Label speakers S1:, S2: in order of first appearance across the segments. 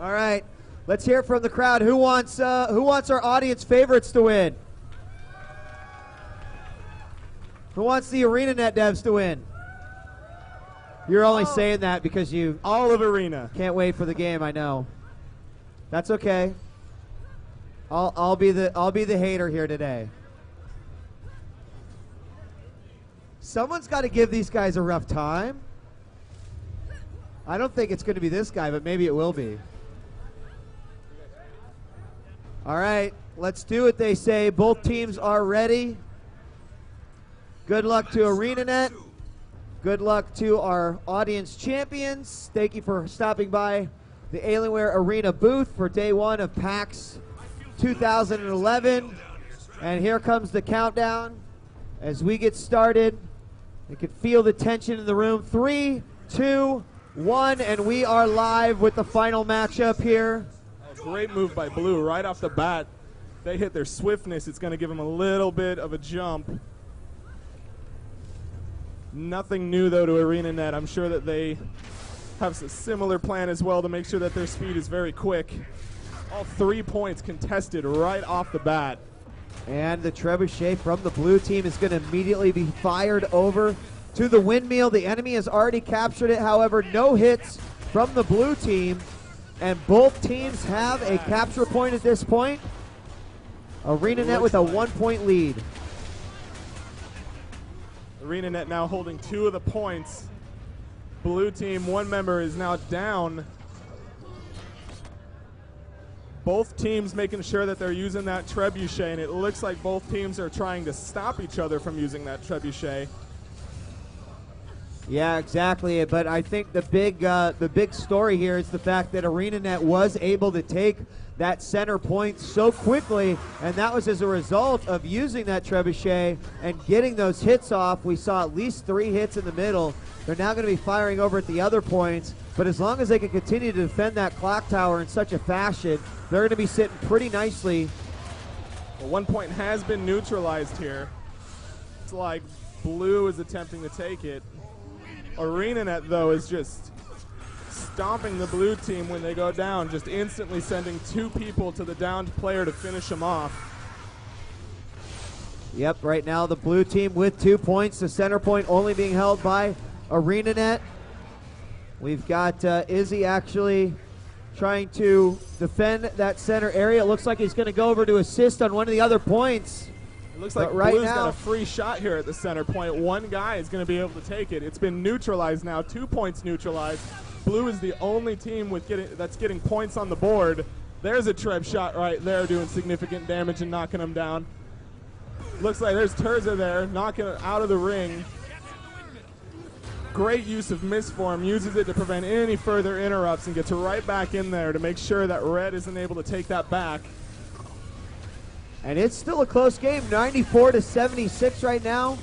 S1: All right, let's hear it from the crowd. Who wants our audience favorites to win? Who wants the ArenaNet devs to win? You're only saying that because you
S2: all of Arena
S1: can't wait for the game. I know. That's okay. I'll be the hater here today. Someone's got to give these guys a rough time. I don't think it's going to be this guy, but maybe it will be. All right, let's do it, they say. Both teams are ready. Good luck to ArenaNet. Good luck to our audience champions. Thank you for stopping by the Alienware Arena booth for day one of PAX 2011. And here comes the countdown as we get started. You can feel the tension in the room. 3, 2, 1, and we are live with the final matchup here.
S2: Great move by Blue right off the bat. They hit their swiftness. It's going to give them a little bit of a jump. Nothing new, though, to ArenaNet. I'm sure that they have a similar plan as well to make sure that their speed is very quick. All 3 points contested right off the bat.
S1: And the trebuchet from the blue team is going to immediately be fired over to the windmill. The enemy has already captured it. However, no hits from the blue team. And both teams have a capture point at this point. ArenaNet with a 1-point lead.
S2: ArenaNet now holding 2 of the points. Blue team, 1 member is now down. Both teams making sure that they're using that trebuchet, and it looks like both teams are trying to stop each other from using that trebuchet.
S1: Yeah, exactly. But I think the big story here is the fact that ArenaNet was able to take that center point so quickly, and that was as a result of using that trebuchet and getting those hits off. We saw at least 3 hits in the middle. They're now going to be firing over at the other points, but as long as they can continue to defend that clock tower in such a fashion, they're going to be sitting pretty nicely.
S2: Well, 1 point has been neutralized here. It's like Blue is attempting to take it. ArenaNet, though, is just stomping the blue team when they go down, just instantly sending 2 people to the downed player to finish them off.
S1: Yep, right now the blue team with 2 points, the center point only being held by ArenaNet. We've got Izzy actually trying to defend that center area. It looks like he's going to go over to assist on one of the other points.
S2: It looks like
S1: right
S2: Blue's
S1: now,
S2: got a free shot here at the center point. 1 guy is going to be able to take it. It's been neutralized now, 2 points neutralized. Blue is the only team that's getting points on the board. There's a Treb shot right there doing significant damage and knocking him down. Looks like there's Terza there, knocking it out of the ring. Great use of misform, uses it to prevent any further interrupts and gets right back in there to make sure that Red isn't able to take that back.
S1: And it's still a close game, 94-76 right now.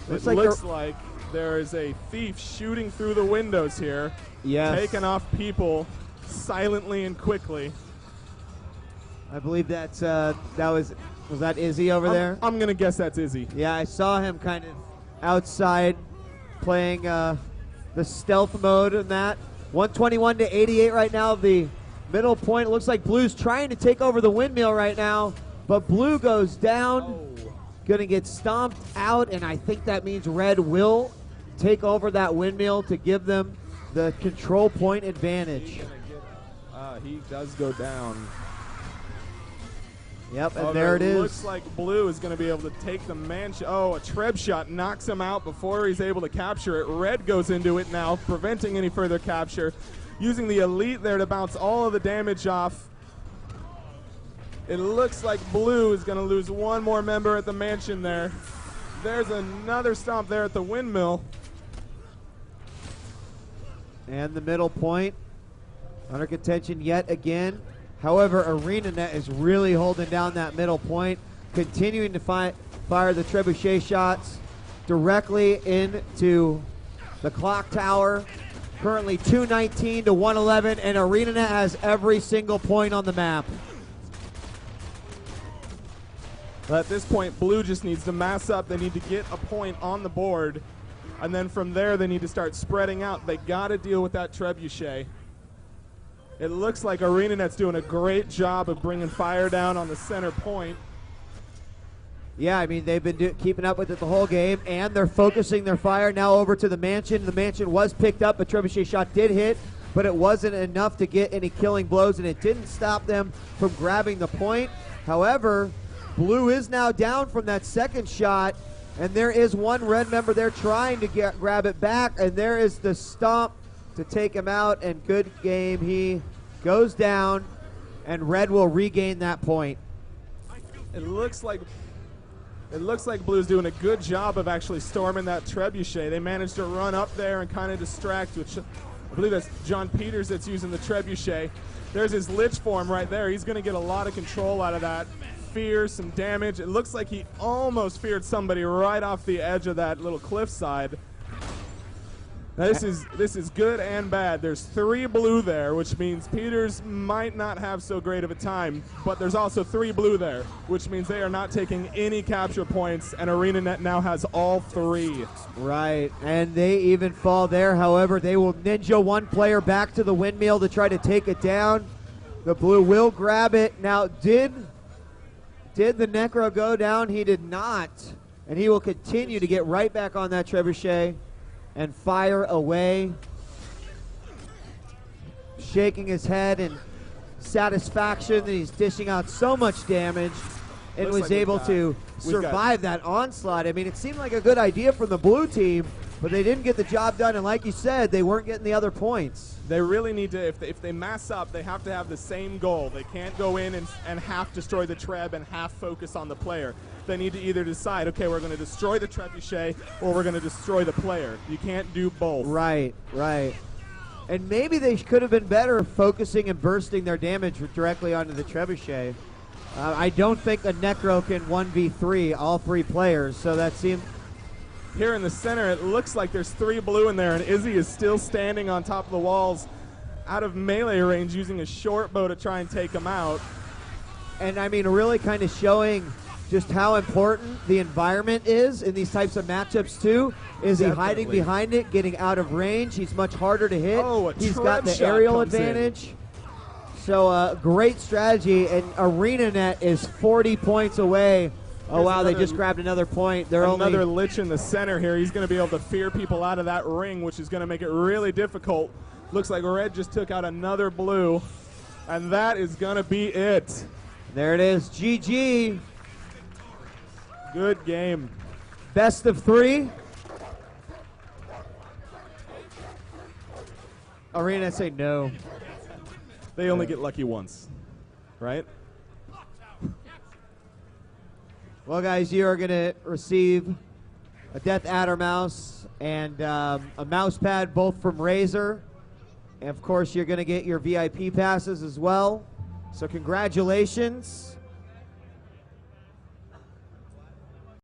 S2: Looks like there is a thief shooting through the windows here.
S1: Yes.
S2: Taking off people silently and quickly.
S1: I believe that's was that Izzy over there?
S2: I'm gonna guess that's Izzy.
S1: Yeah, I saw him kind of outside playing the stealth mode in that. 121-88 right now. The middle point. It looks like Blue's trying to take over the windmill right now, but Blue goes down. Gonna get stomped out, and I think that means Red will take over that windmill to give them the control point advantage.
S2: He does go down.
S1: Yep, and there it is.
S2: Looks like Blue is going to be able to take the mansion. Oh, a Treb shot knocks him out before he's able to capture it. Red goes into it now, preventing any further capture. Using the Elite there to bounce all of the damage off. It looks like Blue is going to lose 1 more member at the mansion there. There's another stomp there at the windmill.
S1: And the middle point under contention yet again. However, ArenaNet is really holding down that middle point, continuing to fire the trebuchet shots directly into the clock tower. Currently 219-111, and ArenaNet has every single point on the map.
S2: But at this point, Blue just needs to mass up. They need to get a point on the board, and then from there they need to start spreading out. They got to deal with that trebuchet. It looks like ArenaNet's doing a great job of bringing fire down on the center point.
S1: Yeah, I mean, they've been keeping up with it the whole game, and they're focusing their fire now over to the Mansion. The Mansion was picked up, a trebuchet shot did hit, but it wasn't enough to get any killing blows, and it didn't stop them from grabbing the point. However, Blue is now down from that second shot, and there is one Red member there trying to grab it back, and there is the stomp to take him out, and good game. He goes down, and Red will regain that point.
S2: It looks like Blue's doing a good job of actually storming that trebuchet. They managed to run up there and kind of distract, which I believe that's John Peters that's using the trebuchet. There's his Lich form right there. He's going to get a lot of control out of that. Fear, some damage. It looks like he almost feared somebody right off the edge of that little cliffside. Now this is good and bad. There's 3 blue there, which means Peters might not have so great of a time, but there's also 3 blue there, which means they are not taking any capture points, and ArenaNet now has all 3.
S1: Right, and they even fall there. However, they will ninja one player back to the windmill to try to take it down. The blue will grab it. Now, did the Necro go down? He did not, and he will continue to get right back on that trebuchet and fire away, shaking his head in satisfaction that he's dishing out so much damage and was able to survive that onslaught. I mean, it seemed like a good idea from the blue team, but they didn't get the job done, and like you said, they weren't getting the other points.
S2: They really need to, if they mess up, they have to have the same goal. They can't go in and half destroy the treb and half focus on the player. They need to either decide, okay, we're going to destroy the trebuchet or we're going to destroy the player. You can't do both.
S1: Right, right. And maybe they could have been better focusing and bursting their damage directly onto the trebuchet. I don't think a Necro can 1v3 all 3 players, so that seemed...
S2: Here in the center, it looks like there's 3 blue in there, and Izzy is still standing on top of the walls out of melee range using a short bow to try and take him out.
S1: And I mean, really kind of showing just how important the environment is in these types of matchups too. Is he hiding behind it, getting out of range? He's much harder to hit.
S2: Oh,
S1: he's got the aerial advantage. So great strategy, and ArenaNet is 40 points away. Oh, wow, they just grabbed another point. They're
S2: another Lich in the center here. He's going to be able to fear people out of that ring, which is going to make it really difficult. Looks like Red just took out another blue, and that is going to be it.
S1: There it is. GG.
S2: Good game.
S1: Best of 3. ArenaNet say no.
S2: They only get lucky once, right?
S1: Well, guys, you are going to receive a Death Adder mouse and a mouse pad, both from Razer. And, of course, you're going to get your VIP passes as well. So congratulations.